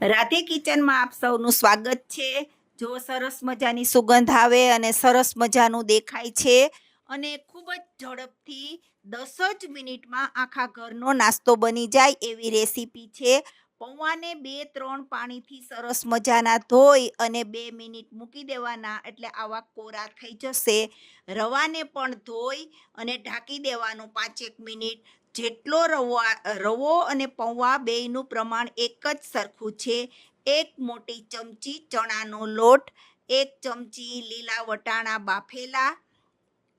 રાધે કિચનમાં આપ સૌનું સ્વાગત છે। જો સરસ મજાની સુગંધ આવે અને સરસ મજાનું દેખાય છે અને ખૂબ જ ઝડપથી 10 જ મિનિટમાં આખા ઘરનો નાસ્તો બની જાય એવી રેસીપી છે। પૌવાને 2-3 પાણીથી સરસ મજાના ધોઈ અને 2 મિનિટ મૂકી દેવાના, એટલે આવા કોરા થઈ જશે। રવાને પણ ધોઈ અને ઢાંકી દેવાનું 5-1 મિનિટ। જેટલો રવો અને પૌવા બેયનું પ્રમાણ એક જ સરખું છે। 1 મોટી ચમચી ચણાનો લોટ, 1 ચમચી લીલા વટાણા બાફેલા,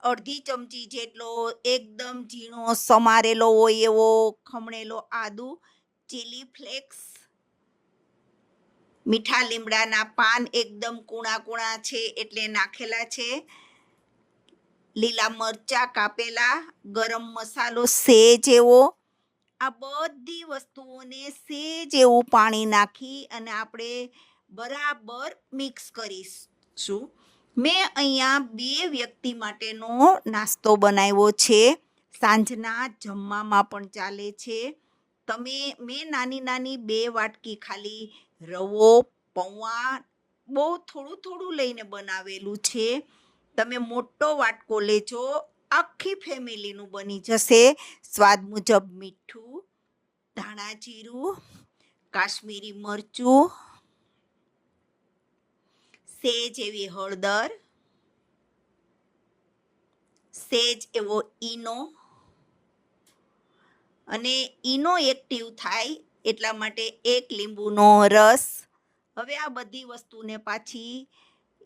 અડધી ચમચી જેટલો એકદમ ઝીણો સમારેલો હોય એવો ખમણેલો આદુ, ચીલી ફ્લેક્સ, મીઠા લીમડાના પાન એકદમ કૂણા કૂણા છે એટલે નાખેલા છે, લીલા મરચાં કાપેલા, ગરમ મસાલો સેજ એવો। આ બધી વસ્તુઓને સેજ એવું પાણી નાખી અને આપણે બરાબર મિક્સ કરીશું। મેં અહીંયા 2 વ્યક્તિ માટેનો નાસ્તો બનાવ્યો છે, સાંજના જમવામાં પણ ચાલે છે। મેં નાની નાની 2 વાટકી ખાલી રવો, પૌવા બહુ થોડું થોડું લઈને બનાવેલું છે। તમે મોટો વાટકો લેજો, આખી ફેમિલીનું બની જશે। સ્વાદ મુજબ મીઠું, ધાણા જીરું, કાશ્મીરી મરચું, સેજ એવી હળદર, સેજ એવો ઈનો, અને ઈનો એક્ટિવ થાય એટલા માટે 1 લીંબુનો રસ। હવે આ બધી વસ્તુને પાછી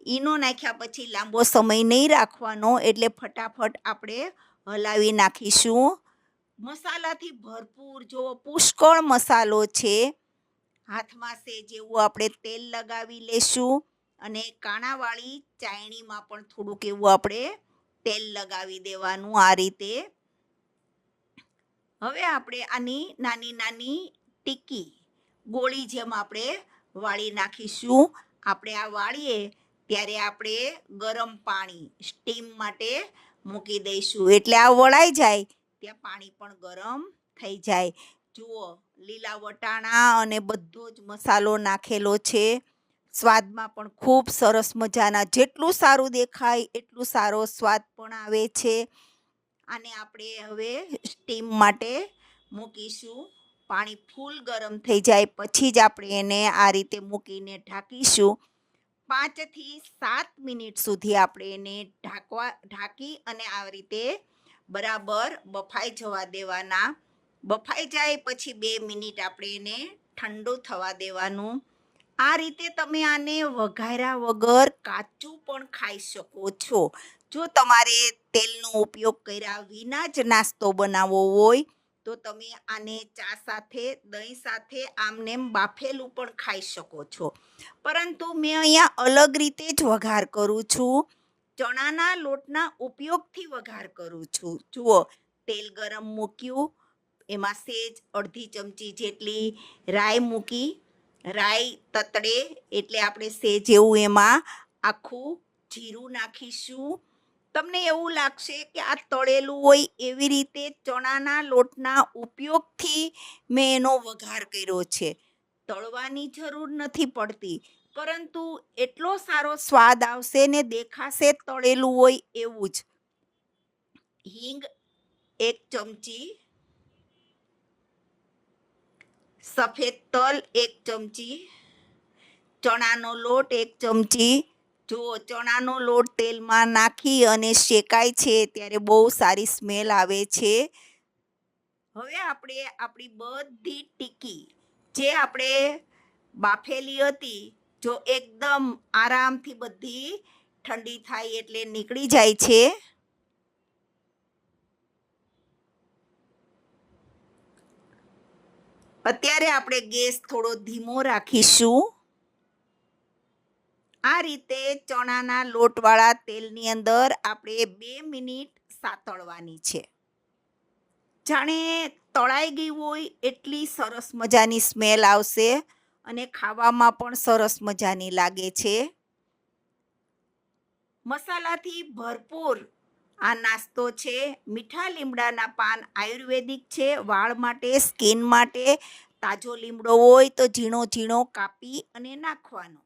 ઈનો નાખ્યા પછી લાંબો સમય નહીં રાખવાનો, એટલે ફટાફટ આપણે હલાવી નાખીશું। મસાલાથી ભરપૂર જો પુષ્કળ મસાલો છે। હાથમાં સેજ એવું આપણે તેલ લગાવી લેશું અને કાણાવાળી ચાયણીમાં પણ થોડુંક એવું આપણે તેલ લગાવી દેવાનું આ રીતે। હવે આપણે આની નાની નાની ટીકી ગોળી જેમ આપણે વાળી નાખીશું। આપણે આ વાળીએ ત્યારે આપણે ગરમ પાણી સ્ટીમ માટે મૂકી દઈશું, એટલે આ વળાઈ જાય ત્યાં પાણી પણ ગરમ થઈ જાય। જુઓ, લીલા વટાણા અને બધો જ મસાલો નાખેલો છે। સ્વાદમાં પણ ખૂબ સરસ મજાના, જેટલું સારું દેખાય એટલું સારો સ્વાદ પણ આવે છે। આને આપણે હવે સ્ટીમ માટે મૂકીશું। પાણી ફૂલ ગરમ થઈ જાય પછી જ આપણે એને આ રીતે મૂકીને ઢાંકીશું। 5 થી 7 મિનિટ સુધી આપણે એને ઢાંકી અને આ રીતે બરાબર બફાઈ જવા દેવાના। બફાઈ જાય પછી 2 મિનિટ આપણે એને ઠંડુ થવા દેવાનું। આ રીતે તમે આને વઘાર્યા વગર કાચું પણ ખાઈ શકો છો। જો તમારે તેલનો ઉપયોગ કર્યા વિના જ નાસ્તો બનાવવો હોય તો તમે આને ચા સાથે, દહીં સાથે આમનેમ બાફેલું પણ ખાઈ શકો છો, પરંતુ મેં અહીંયા અલગ રીતે જ વઘાર કરું છું। ચણાના લોટના ઉપયોગથી વઘાર કરું છું। જુઓ, તેલ ગરમ મૂક્યું, એમાં સેજ અડધી ચમચી જેટલી રાઈ મૂકી। રાઈ તતડે એટલે આપણે સેજ એવું એમાં આખું જીરું નાખીશું। તમને એવું લાગશે કે આ તળેલું હોય એવી રીતે ચણાના લોટના ઉપયોગથી મેં એનો વઘાર કર્યો છે। તળવાની જરૂર નથી પડતી, પરંતુ એટલો સારો સ્વાદ આવશે ને દેખાશે તળેલું હોય એવું જ। હિંગ 1 ચમચી, સફેદ તલ 1 ચમચી, ચણાનો લોટ 1 ચમચી। જો ચણાનો લોટ તેલમાં નાખી અને શેકાય છે ત્યારે બહુ સારી સ્મેલ આવે છે। હવે આપણે આપણી બધી ટીકી જે આપણે બાફેલી હતી, જો એકદમ આરામથી બધી ઠંડી થાય એટલે નીકળી જાય છે। અત્યારે આપણે ગેસ થોડો ધીમો રાખીશું। આ રીતે ચણાના લોટવાળા તેલની અંદર આપણે 2 મિનિટ સાતળવાની છે। જાણે તળાઈ ગઈ હોય એટલી સરસ મજાની સ્મેલ આવશે અને ખાવામાં પણ સરસ મજાની લાગે છે। મસાલાથી ભરપૂર આ નાસ્તો છે। મીઠા લીમડાના પાન આયુર્વેદિક છે, વાળ માટે, સ્કિન માટે તાજો લીમડો હોય તો ઝીણો ઝીણો કાપી અને નાખવાનો.